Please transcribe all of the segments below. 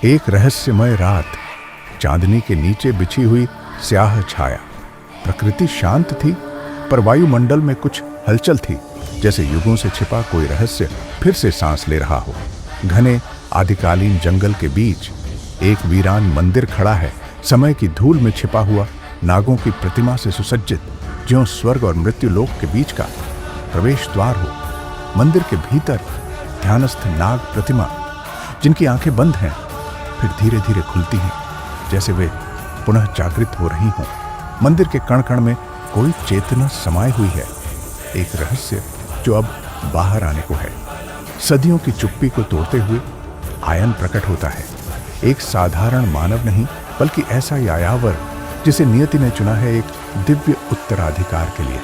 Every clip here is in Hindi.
एक रहस्यमय रात, चांदनी के नीचे बिछी हुई स्याह छाया। प्रकृति शांत थी, पर वायुमंडल में कुछ हलचल थी, जैसे युगों से छिपा कोई रहस्य फिर से सांस ले रहा हो। घने आदिकालीन जंगल के बीच एक वीरान मंदिर खड़ा है, समय की धूल में छिपा हुआ, नागों की प्रतिमा से सुसज्जित, ज्यों स्वर्ग और मृत्यु लोक के बीच का प्रवेश द्वार हो। मंदिर के भीतर ध्यानस्थ नाग प्रतिमा, जिनकी आंखें बंद हैं, फिर धीरे धीरे खुलती हैं, जैसे वे पुनः जागृत हो रही हों। मंदिर के कण कण में कोई चेतना समाई हुई है, एक रहस्य जो अब बाहर आने को है। सदियों की चुप्पी को तोड़ते हुए आयन प्रकट होता है, एक साधारण मानव नहीं, बल्कि ऐसा यायावर जिसे नियति ने चुना है एक दिव्य उत्तराधिकार के लिए।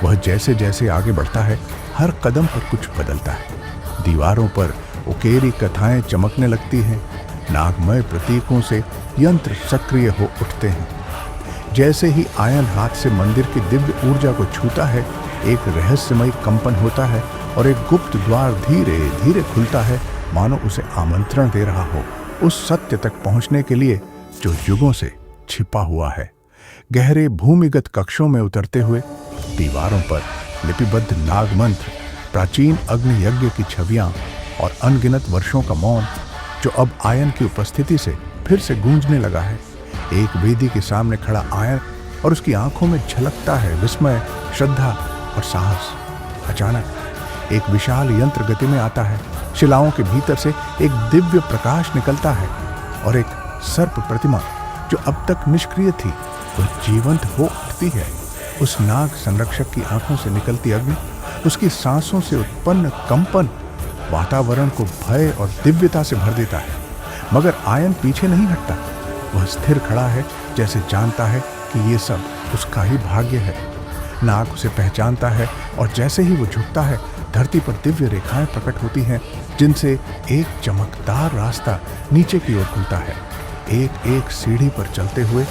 वह जैसे जैसे आगे बढ़ता है, हर कदम पर कुछ बदलता है। दीवारों पर उकेरी कथाएं चमकने लगती हैं, नागमय प्रतीकों से यंत्र सक्रिय हो उठते हैं। जैसे ही आयन हाथ से मंदिर की दिव्य ऊर्जा को छूता है, एक रहस्यमय कंपन होता है और एक गुप्त द्वार धीरे धीरे खुलता है, मानो उसे आमंत्रण दे रहा हो उस सत्य तक पहुंचने के लिए जो युगों से छिपा हुआ है। गहरे भूमिगत कक्षों में उतरते हुए दीवारों पर लिपिबद्ध नागमंत्र, प्राचीन अग्नि यज्ञ की छवियां और अनगिनत वर्षों का मौन, जो अब आयन की उपस्थिति से फिर से गूंजने लगा है। एक वेदी के सामने खड़ा आयन और उसकी आंखों में झलकता है विस्मय, श्रद्धा और साहस। अचानक एक विशाल यंत्र गति में आता है, शिलाओं के भीतर से एक दिव्य प्रकाश निकलता है और एक सर्प प्रतिमा, जो अब तक निष्क्रिय थी, वह जीवंत हो उठती है। उस नाग संरक्षक की आंखों से निकलती अग्नि, उसकी सांसों से उत्पन्न कंपन वातावरण को भय और दिव्यता से भर देता है। मगर आयन पीछे नहीं हटता, वह स्थिर खड़ा है, जैसे जानता है कि ये सब उसका ही भाग्य है। नाग उसे पहचानता है और जैसे ही वो झुकता है, धरती पर दिव्य रेखाएं प्रकट होती हैं, जिनसे एक चमकदार रास्ता नीचे की ओर खुलता है। एक एक सीढ़ी पर चलते हुए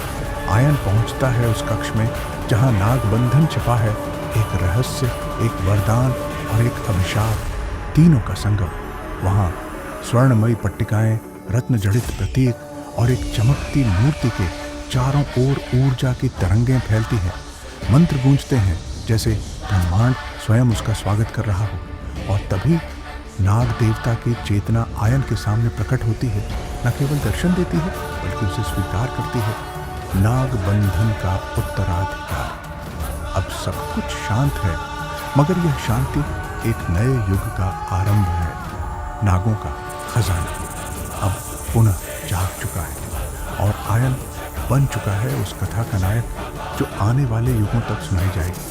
आयन पहुंचता है उस कक्ष में जहां नाग बंधन छिपा है, एक रहस्य, एक वरदान और एक अभिशाप, तीनों का संगम। वहां स्वर्णमयी पट्टिकाएं, रत्न जड़ित प्रतीक और एक चमकती मूर्ति के चारों ओर ऊर्जा की तरंगें फैलती हैं। मंत्र गूंजते हैं, जैसे ब्रह्मांड स्वयं उसका स्वागत कर रहा हो। और तभी नाग देवता की चेतना आयन के सामने प्रकट होती है, न केवल दर्शन देती है, बल्कि उसे स्वीकार करती है। नाग बंधन का उत्तराधिकार। अब सब कुछ शांत है, मगर यह शांति एक नए युग का आरंभ है। नागों का खजाना अब पुनः जाग चुका है और आयन बन चुका है उस कथा का नायक, जो आने वाले युगों तक सुनाई जाएगी।